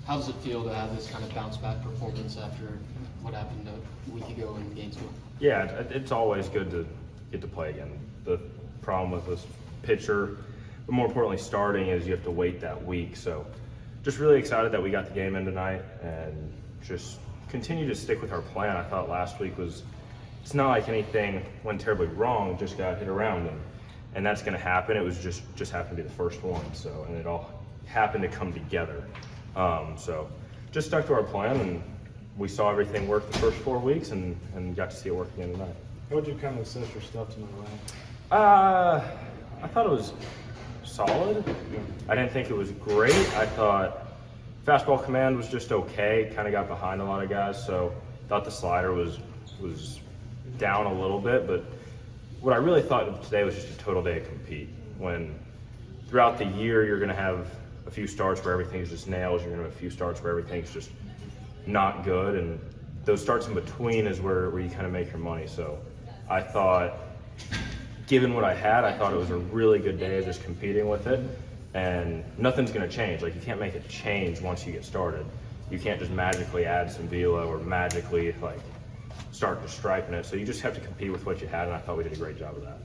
How does it feel to have this kind of bounce back performance after what happened a week ago in Gainesville? Yeah, it's always good to get to play again. The problem with this pitcher, but more importantly starting, is you have to wait that week. So just really excited that we got the game in tonight and just continue to stick with our plan. I thought last week it's not like anything went terribly wrong, just got hit around, and that's going to happen. It was just happened to be the first one, so, and it all happened to come together. So just stuck to our plan, and we saw everything work the first 4 weeks and got to see it work again tonight. How would you kind of assess your stuff tonight, I thought it was solid. I didn't think it was great. I thought fastball command was just okay. Kind of got behind a lot of guys, so thought the slider was down a little bit. But what I really thought of today was just a total day to compete. When throughout the year you're going to have a few starts where everything's just nails, you're going to have a few starts where everything's just not good, and those starts in between is where you kind of make your money. So I thought, given what I had, I thought it was a really good day of just competing with it, and nothing's going to change. Like, you can't make it change once you get started. You can't just magically add some velo or magically like start just striping it. So you just have to compete with what you had, and I thought we did a great job of that.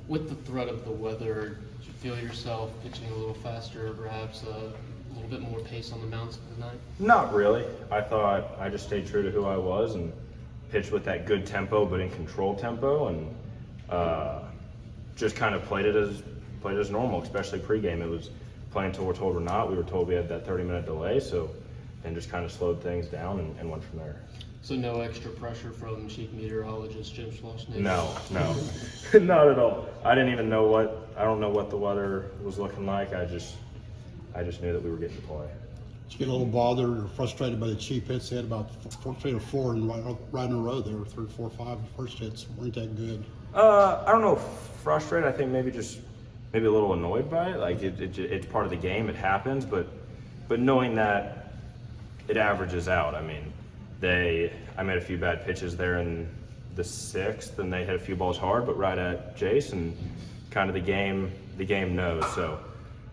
With the threat of the weather, did you feel yourself pitching a little faster, or perhaps a little bit more pace on the mounds tonight? Not really. I thought I just stayed true to who I was and pitched with that good tempo, but in controlled tempo, and just kind of played it as normal, especially pregame. It was playing until we're told we're not. We were told we had that 30-minute delay, so, and just kind of slowed things down and went from there. So no extra pressure from chief meteorologist Jim Schlossnick? No, not at all. I don't know what the weather was looking like. I just knew that we were getting to play. Did you get a little bothered or frustrated by the cheap hits? They had about 3 or 4 and right in a row. There were 3, 4, 5 first hits. Weren't that good? I don't know, frustrated. I think maybe a little annoyed by it. Like it's part of the game. It happens, but knowing that it averages out. I mean, I made a few bad pitches there in the 6th, and they hit a few balls hard, but right at Jace, and kind of the game knows. So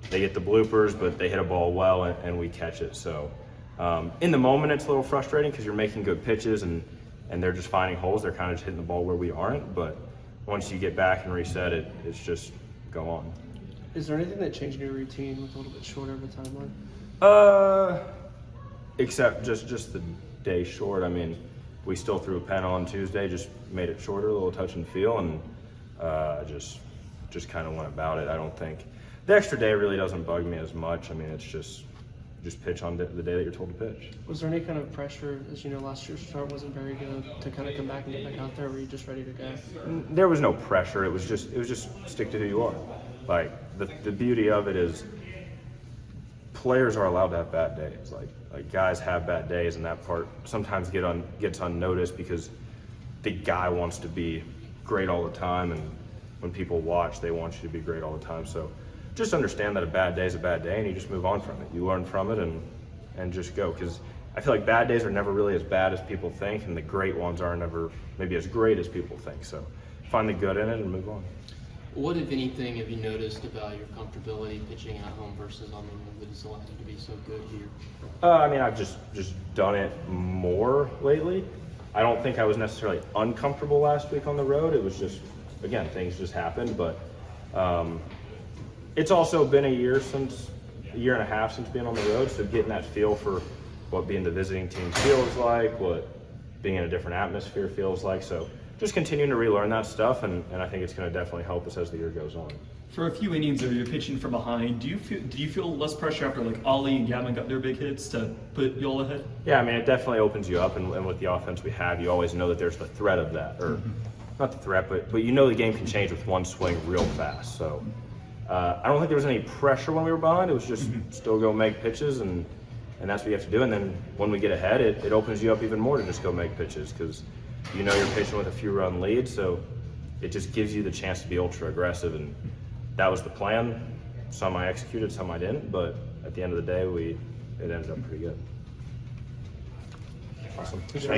they get the bloopers, but they hit a ball well, and we catch it. So in the moment, it's a little frustrating because you're making good pitches, and they're just finding holes. They're kind of just hitting the ball where we aren't. But once you get back and reset it, it's just go on. Is there anything that changed in your routine with a little bit shorter of a timeline? Except just the day short. I mean, we still threw a pen on Tuesday, just made it shorter, a little touch and feel, and just kind of went about it. I don't think the extra day really doesn't bug me as much. I mean, it's just pitch on the day that you're told to pitch. Was there any kind of pressure, as you know, last year's start wasn't very good, to kind of come back and get back out there? Were you just ready to go? There was no pressure. It was just stick to who you are. Like the beauty of it is players are allowed to have bad days. Like guys have bad days, and that part sometimes gets unnoticed because the guy wants to be great all the time, and when people watch, they want you to be great all the time. So just understand that a bad day is a bad day, and you just move on from it. You learn from it and just go, because I feel like bad days are never really as bad as people think, and the great ones are never maybe as great as people think. So find the good in it and move on. What, if anything, have you noticed about your comfortability pitching at home versus on the road that has allowed you to be so good here? I mean, I've just done it more lately. I don't think I was necessarily uncomfortable last week on the road. It was just, again, things just happened. But it's also been a year and a half since being on the road, so getting that feel for what being the visiting team feels like, what being in a different atmosphere feels like. So just continuing to relearn that stuff, and I think it's going to definitely help us as the year goes on. For a few innings where you're pitching from behind, do you feel less pressure after like Ollie and Gavin got their big hits to put you all ahead? Yeah, I mean, it definitely opens you up, and with the offense we have, you always know that there's the threat of that, or not the threat, but you know the game can change with one swing real fast. So I don't think there was any pressure when we were behind. It was just still go make pitches, and that's what you have to do. And then when we get ahead, it opens you up even more to just go make pitches, because you know you're pitching with a few run lead, so it just gives you the chance to be ultra aggressive, and that was the plan. Some I executed, some I didn't, but at the end of the day, it ended up pretty good. Awesome. Thank you.